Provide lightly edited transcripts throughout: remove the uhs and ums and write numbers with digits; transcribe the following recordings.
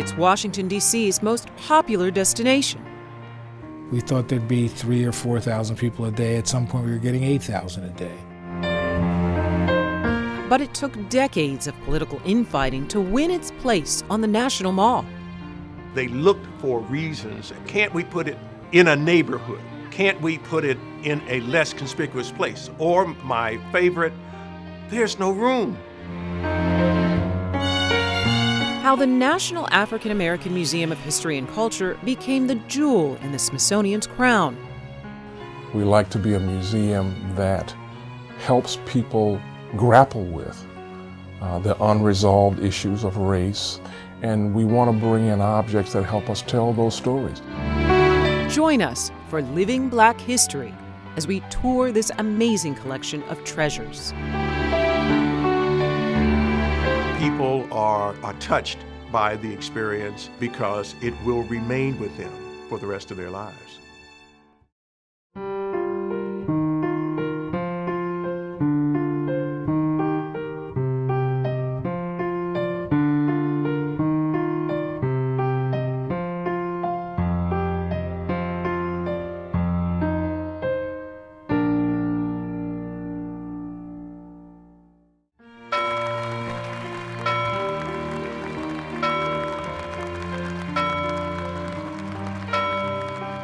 It's Washington, D.C.'s most popular destination. We thought there'd be 3,000 or 4,000 people a day. At some point, we were getting 8,000 a day. But it took decades of political infighting to win its place on the National Mall. They looked for reasons. Can't we put it in a neighborhood? Can't we put it in a less conspicuous place? Or my favorite, there's no room. How the National African American Museum of History and Culture became the jewel in the Smithsonian's crown. We like to be a museum that helps people grapple with the unresolved issues of race, and we want to bring in objects that help us tell those stories. Join us for Living Black History as we tour this amazing collection of treasures. People are touched by the experience because it will remain with them for the rest of their lives.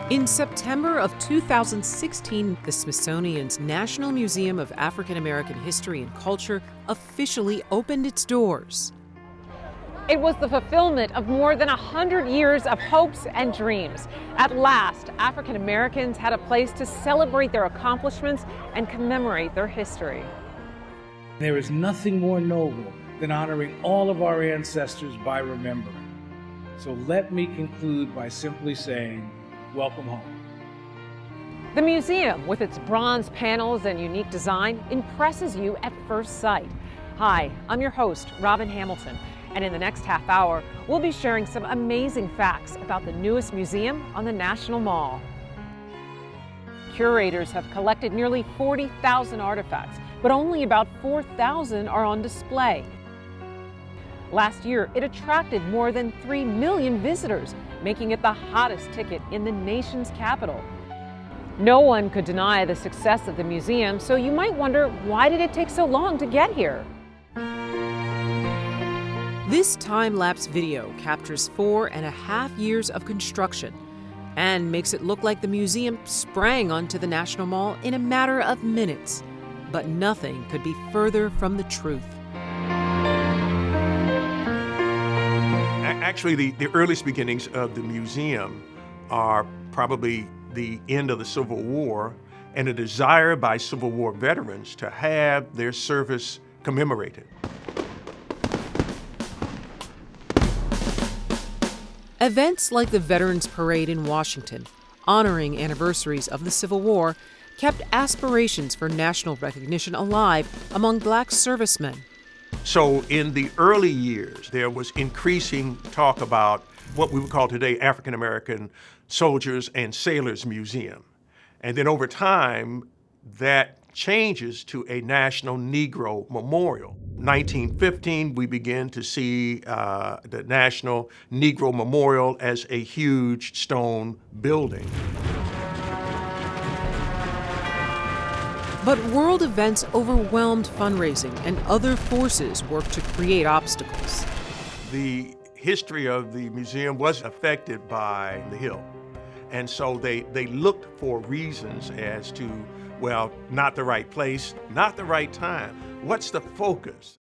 In September of 2016, the Smithsonian's National Museum of African American History and Culture officially opened its doors. It was the fulfillment of more than 100 years of hopes and dreams. At last, African Americans had a place to celebrate their accomplishments and commemorate their history. There is nothing more noble than honoring all of our ancestors by remembering. So let me conclude by simply saying, welcome home. The museum, with its bronze panels and unique design, impresses you at first sight. Hi, I'm your host, Robin Hamilton, and in the next half hour, we'll be sharing some amazing facts about the newest museum on the National Mall. Curators have collected nearly 40,000 artifacts, but only about 4,000 are on display. Last year, it attracted more than 3 million visitors, making it the hottest ticket in the nation's capital. No one could deny the success of the museum, so you might wonder, why did it take so long to get here? This time-lapse video captures 4.5 years of construction and makes it look like the museum sprang onto the National Mall in a matter of minutes. But nothing could be further from the truth. Actually, the earliest beginnings of the museum are probably the end of the Civil War and a desire by Civil War veterans to have their service commemorated. Events like the Veterans Parade in Washington, honoring anniversaries of the Civil War, kept aspirations for national recognition alive among Black servicemen. So in the early years, there was increasing talk about what we would call today African American Soldiers and Sailors Museum. And then over time, that changes to a National Negro Memorial. 1915, we begin to see the National Negro Memorial as a huge stone building. But world events overwhelmed fundraising, and other forces worked to create obstacles. The history of the museum was affected by the Hill. And so they looked for reasons as to, well, not the right place, not the right time. What's the focus?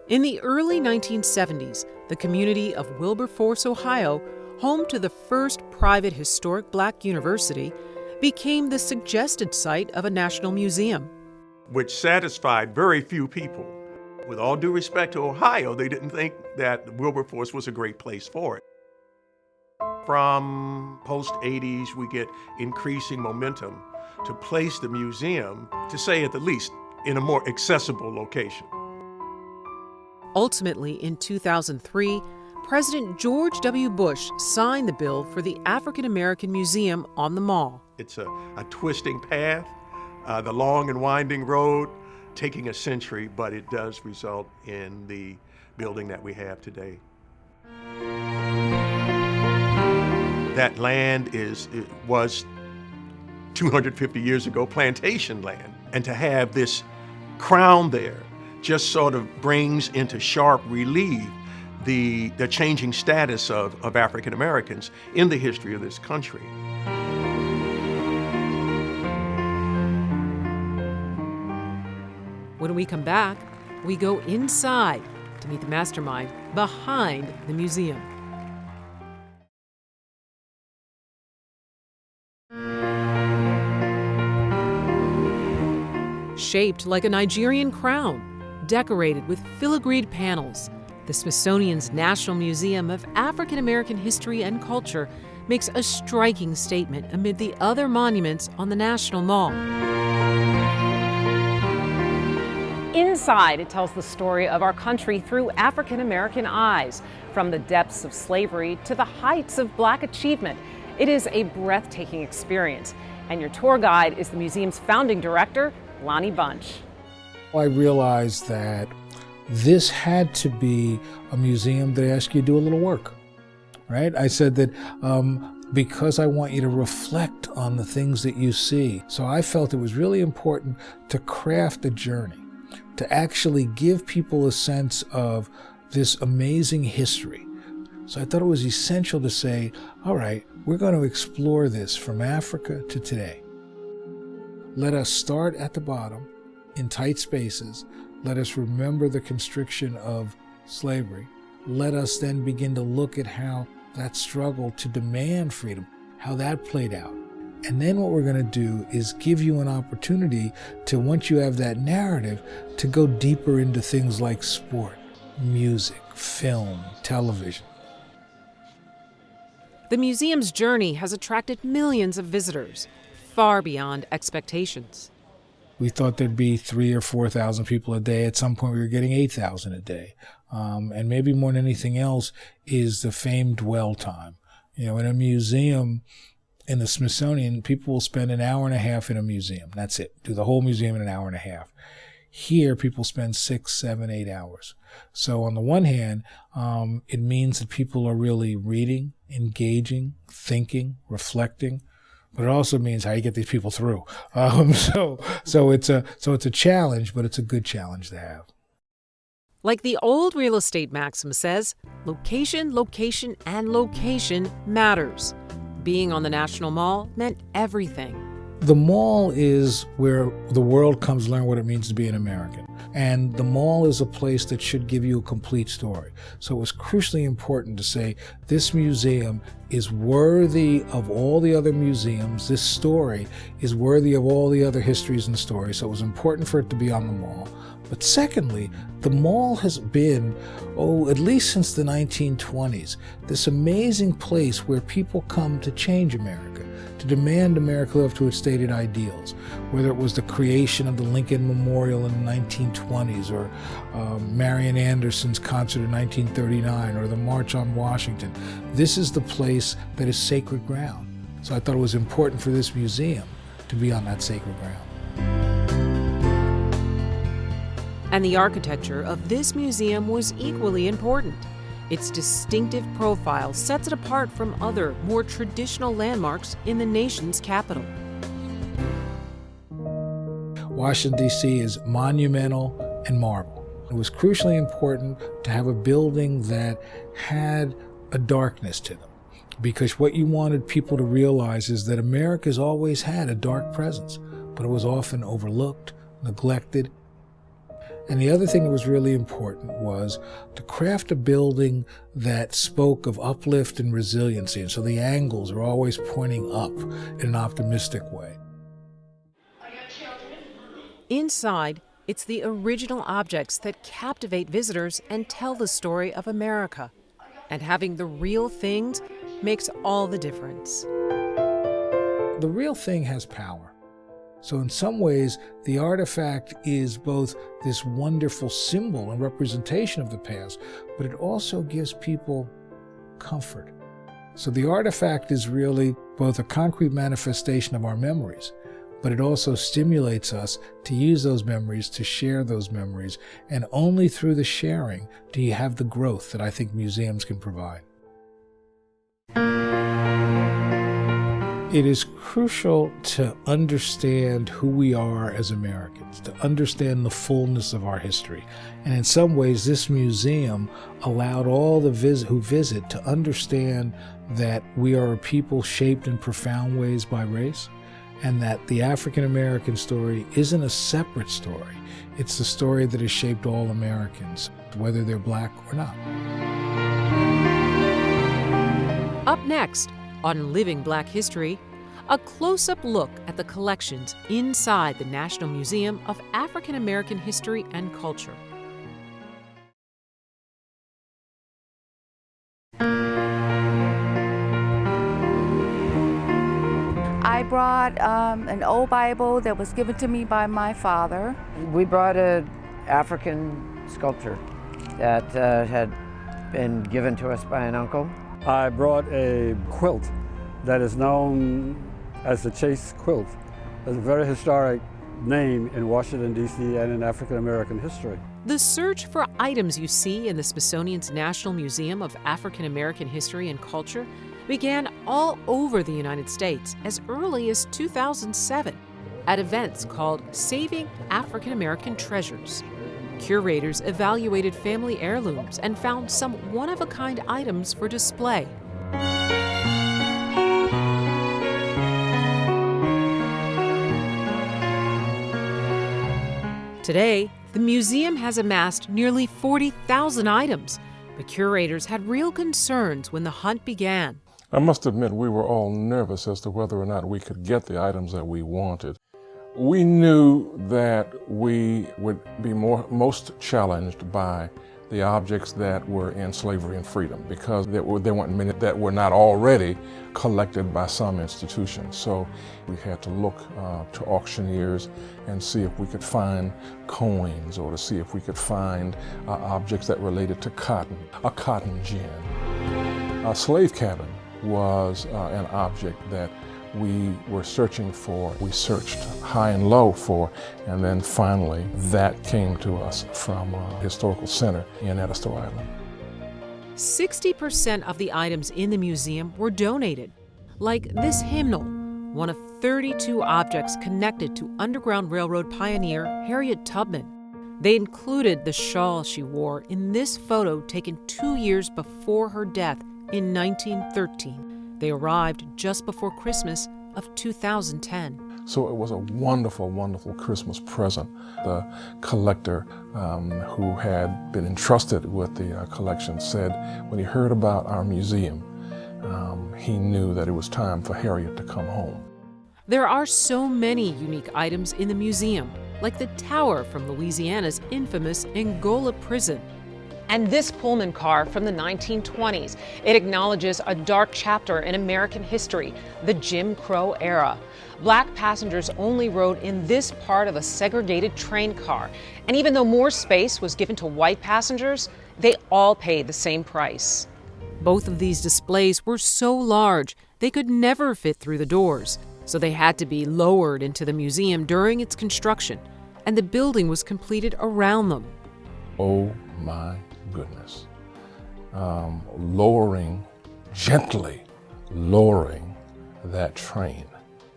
In the early 1970s, the community of Wilberforce, Ohio, home to the first private historic Black university, became the suggested site of a national museum. Which satisfied very few people. With all due respect to Ohio, they didn't think that Wilberforce was a great place for it. From post-'80s, we get increasing momentum to place the museum, to say at the least, in a more accessible location. Ultimately, in 2003, President George W. Bush signed the bill for the African American Museum on the Mall. It's a twisting path, the long and winding road, taking a century, but it does result in the building that we have today. That land was 250 years ago plantation land. And to have this crown there just sort of brings into sharp relief the changing status of African Americans in the history of this country. When we come back, we go inside to meet the mastermind behind the museum. Shaped like a Nigerian crown, decorated with filigreed panels, the Smithsonian's National Museum of African American History and Culture makes a striking statement amid the other monuments on the National Mall. Inside, it tells the story of our country through African American eyes, from the depths of slavery to the heights of Black achievement. It is a breathtaking experience, and your tour guide is the museum's founding director, Lonnie Bunch. I realized that this had to be a museum that asked you to do a little work, right? I said that because I want you to reflect on the things that you see. So I felt it was really important to craft a journey, to actually give people a sense of this amazing history. So I thought it was essential to say, all right, we're going to explore this from Africa to today. Let us start at the bottom, in tight spaces. Let us remember the constriction of slavery. Let us then begin to look at how that struggle to demand freedom, how that played out. And then what we're going to do is give you an opportunity to, once you have that narrative, to go deeper into things like sport, music, film, television. The museum's journey has attracted millions of visitors, far beyond expectations. We thought there'd be 3,000 or 4,000 people a day. At some point, we were getting 8,000 a day. And maybe more than anything else is the famed dwell time. You know, in a museum, in the Smithsonian, people will spend an hour and a half in a museum. That's it. Do the whole museum in an hour and a half. Here, people spend 6, 7, 8 hours. So on the one hand, it means that people are really reading, engaging, thinking, reflecting. But it also means how you get these people through. So it's a challenge, but it's a good challenge to have. Like the old real estate maxim says, location, location, and location matters. Being on the National Mall meant everything. The mall is where the world comes to learn what it means to be an American. And the mall is a place that should give you a complete story. So it was crucially important to say this museum is worthy of all the other museums. This story is worthy of all the other histories and stories. So it was important for it to be on the mall. But secondly, the mall has been, at least since the 1920s, this amazing place where people come to change America, to demand America live up to its stated ideals, whether it was the creation of the Lincoln Memorial in the 1920s, or Marian Anderson's concert in 1939, or the March on Washington. This is the place that is sacred ground. So I thought it was important for this museum to be on that sacred ground. And the architecture of this museum was equally important. Its distinctive profile sets it apart from other, more traditional landmarks in the nation's capital. Washington, D.C. is monumental and marble. It was crucially important to have a building that had a darkness to them, because what you wanted people to realize is that America's always had a dark presence, but it was often overlooked, neglected. And the other thing that was really important was to craft a building that spoke of uplift and resiliency. And so the angles are always pointing up in an optimistic way. Inside, it's the original objects that captivate visitors and tell the story of America. And having the real things makes all the difference. The real thing has power. So in some ways, the artifact is both this wonderful symbol and representation of the past, but it also gives people comfort. So the artifact is really both a concrete manifestation of our memories, but it also stimulates us to use those memories, to share those memories, and only through the sharing do you have the growth that I think museums can provide. It is crucial to understand who we are as Americans, to understand the fullness of our history. And in some ways, this museum allowed all the who visit to understand that we are a people shaped in profound ways by race, and that the African American story isn't a separate story. It's the story that has shaped all Americans, whether they're black or not. Up next, on Living Black History, a close-up look at the collections inside the National Museum of African American History and Culture. I brought an old Bible that was given to me by my father. We brought an African sculpture that had been given to us by an uncle. I brought a quilt that is known as the Chase quilt. It's a very historic name in Washington, D.C. and in African American history. The search for items you see in the Smithsonian's National Museum of African American History and Culture began all over the United States as early as 2007 at events called Saving African American Treasures. Curators evaluated family heirlooms and found some one-of-a-kind items for display. Today, the museum has amassed nearly 40,000 items, but curators had real concerns when the hunt began. I must admit we were all nervous as to whether or not we could get the items that we wanted. We knew that we would be most challenged by the objects that were in slavery and freedom, because there weren't many that were not already collected by some institution. So we had to look to auctioneers and see if we could find coins, or to see if we could find objects that related to cotton, a cotton gin. A slave cabin was an object that we were searching for. We searched high and low for, and then finally that came to us from a historical center in Edisto Island. 60% of the items in the museum were donated, like this hymnal, one of 32 objects connected to Underground Railroad pioneer Harriet Tubman. They included the shawl she wore in this photo taken 2 years before her death in 1913. They arrived just before Christmas of 2010. So it was a wonderful, wonderful Christmas present. The collector who had been entrusted with the collection said when he heard about our museum, he knew that it was time for Harriet to come home. There are so many unique items in the museum, like the tower from Louisiana's infamous Angola prison. And this Pullman car from the 1920s. It acknowledges a dark chapter in American history, the Jim Crow era. Black passengers only rode in this part of a segregated train car. And even though more space was given to white passengers, they all paid the same price. Both of these displays were so large, they could never fit through the doors. So they had to be lowered into the museum during its construction, and the building was completed around them. Oh my goodness. Gently lowering that train,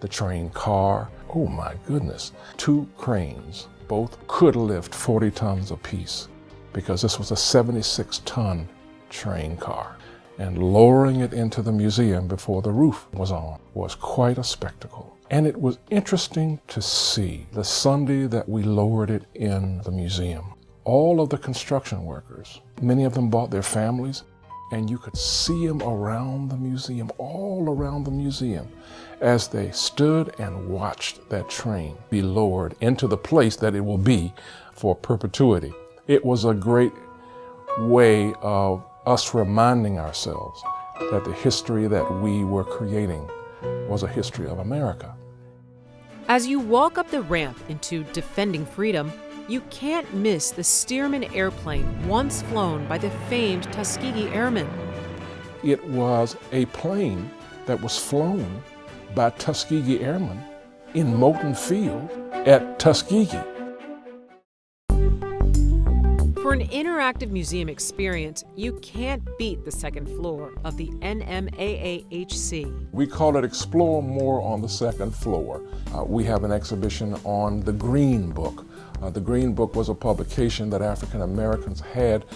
the train car, oh my goodness. 2 cranes, both could lift 40 tons apiece, because this was a 76-ton train car. And lowering it into the museum before the roof was on was quite a spectacle. And it was interesting to see the Sunday that we lowered it in the museum. All of the construction workers, many of them brought their families, and you could see them around the museum, all around the museum, as they stood and watched that train be lowered into the place that it will be for perpetuity. It was a great way of us reminding ourselves that the history that we were creating was a history of America. As you walk up the ramp into Defending Freedom, you can't miss the Stearman airplane once flown by the famed Tuskegee Airmen. It was a plane that was flown by Tuskegee Airmen in Moulton Field at Tuskegee. For an interactive museum experience, you can't beat the second floor of the NMAAHC. We call it Explore More on the second floor. We have an exhibition on the Green Book. The Green Book was a publication that African Americans had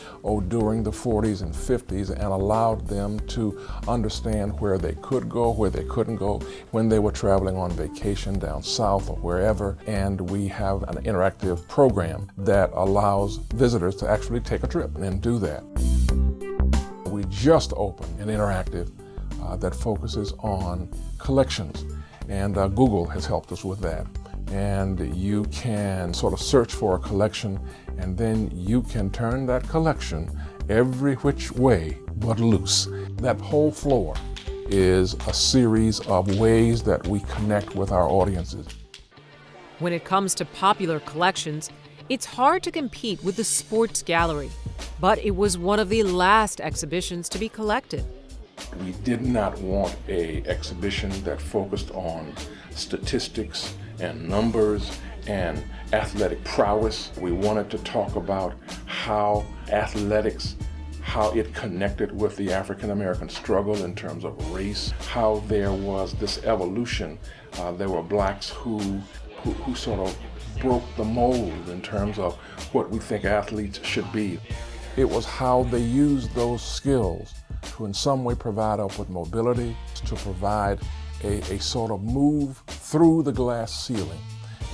during the 40s and 50s and allowed them to understand where they could go, where they couldn't go, when they were traveling on vacation down south or wherever. And we have an interactive program that allows visitors to actually take a trip and do that. We just opened an interactive that focuses on collections, and Google has helped us with that. And you can sort of search for a collection, and then you can turn that collection every which way but loose. That whole floor is a series of ways that we connect with our audiences. When it comes to popular collections, it's hard to compete with the Sports Gallery, but it was one of the last exhibitions to be collected. We did not want an exhibition that focused on statistics and numbers and athletic prowess. We wanted to talk about how athletics, how it connected with the African American struggle in terms of race, how there was this evolution. There were blacks who sort of broke the mold in terms of what we think athletes should be. It was how they used those skills to in some way provide upward mobility, to provide a sort of move through the glass ceiling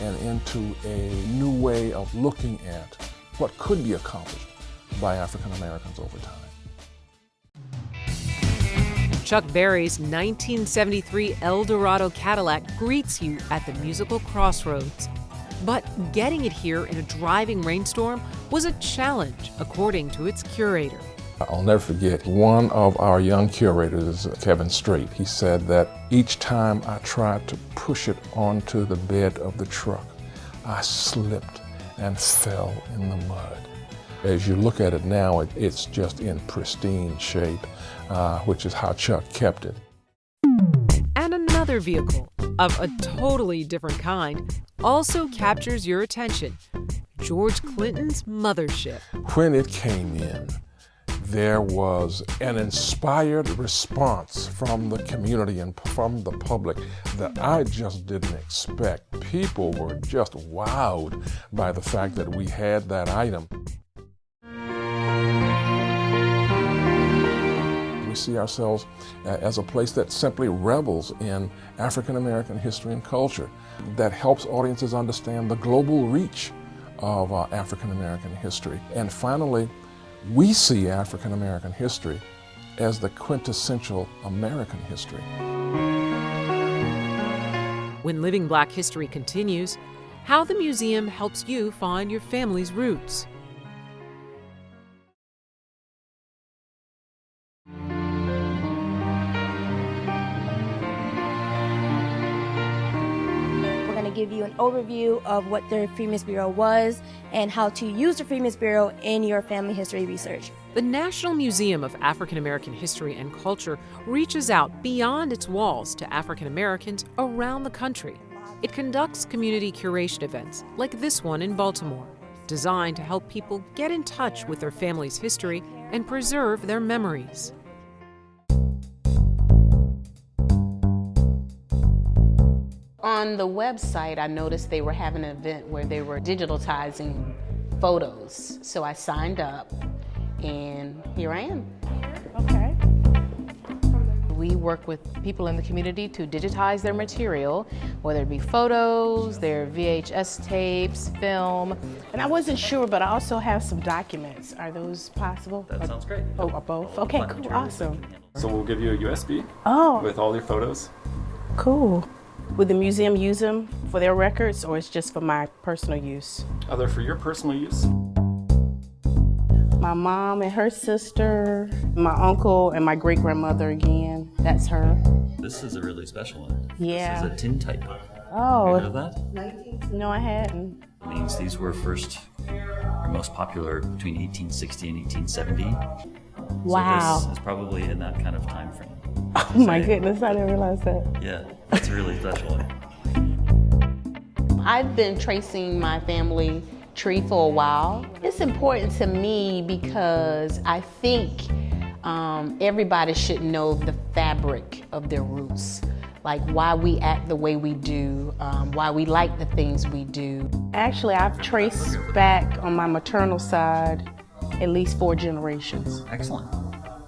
and into a new way of looking at what could be accomplished by African Americans over time. Chuck Berry's 1973 Eldorado Cadillac greets you at the musical crossroads. But getting it here in a driving rainstorm was a challenge, according to its curator. I'll never forget, one of our young curators, Kevin Strait, he said that each time I tried to push it onto the bed of the truck, I slipped and fell in the mud. As you look at it now, it's just in pristine shape, which is how Chuck kept it. And another vehicle, of a totally different kind, also captures your attention: George Clinton's mothership. When it came in, there was an inspired response from the community and from the public that I just didn't expect. People were just wowed by the fact that we had that item. We see ourselves as a place that simply revels in African American history and culture, that helps audiences understand the global reach of African American history. And finally, we see African American history as the quintessential American history. When Living Black History continues, how the museum helps you find your family's roots. Give you an overview of what the Freedmen's Bureau was and how to use the Freedmen's Bureau in your family history research. The National Museum of African American History and Culture reaches out beyond its walls to African Americans around the country. It conducts community curation events like this one in Baltimore, designed to help people get in touch with their family's history and preserve their memories. On the website, I noticed they were having an event where they were digitalizing photos. So I signed up, and here I am. Okay. We work with people in the community to digitize their material, whether it be photos, their VHS tapes, film. And I wasn't sure, but I also have some documents. Are those possible? That sounds great. Oh, both? Okay, cool, awesome. So we'll give you a USB with all your photos. Cool. Would the museum use them for their records, or it's just for my personal use? They're for your personal use. My mom and her sister, my uncle and my great-grandmother again, that's her. This is a really special one. Yeah. This is a tintype. Oh. You know that? No, I hadn't. It means these were first or most popular between 1860 and 1870. Wow. So this is probably in that kind of time frame. Oh my goodness, I didn't realize that. Yeah, it's a really special one. I've been tracing my family tree for a while. It's important to me because I think everybody should know the fabric of their roots, like why we act the way we do, why we like the things we do. Actually, I've traced back on my maternal side at least 4 generations. Excellent.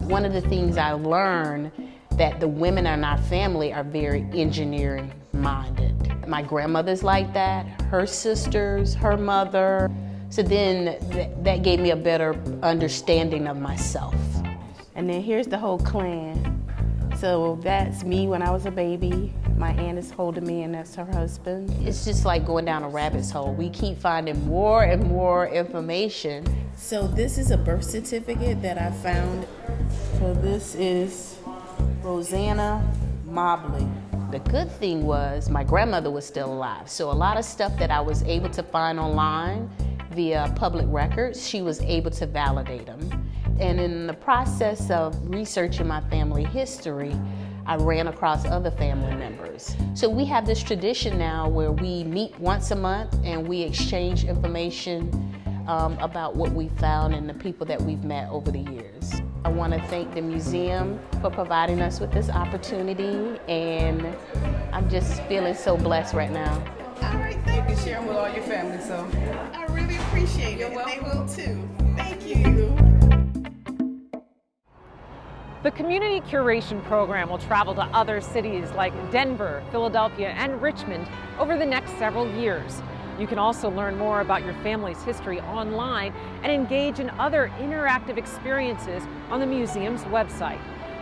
One of the things I learned that the women in our family are very engineering minded. My grandmother's like that, her sisters, her mother. So then that gave me a better understanding of myself. And then here's the whole clan. So that's me when I was a baby. My aunt is holding me, and that's her husband. It's just like going down a rabbit's hole. We keep finding more and more information. So this is a birth certificate that I found. So this is Rosanna Mobley. The good thing was my grandmother was still alive. So a lot of stuff that I was able to find online via public records, she was able to validate them. And in the process of researching my family history, I ran across other family members. So we have this tradition now where we meet once a month and we exchange information about what we found and the people that we've met over the years. I want to thank the museum for providing us with this opportunity, and I'm just feeling so blessed right now. All right, thank you. You can share them with all your family, so I really appreciate it. They will too. Thank you. The community curation program will travel to other cities like Denver, Philadelphia, and Richmond over the next several years. You can also learn more about your family's history online and engage in other interactive experiences on the museum's website.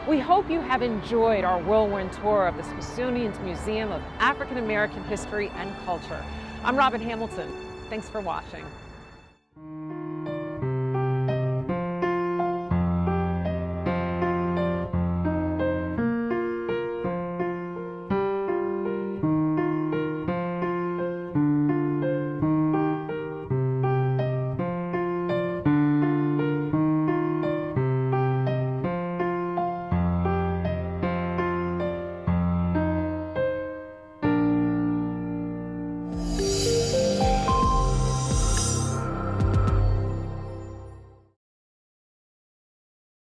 We hope you have enjoyed our whirlwind tour of the Smithsonian's Museum of African American History and Culture. I'm Robin Hamilton. Thanks for watching.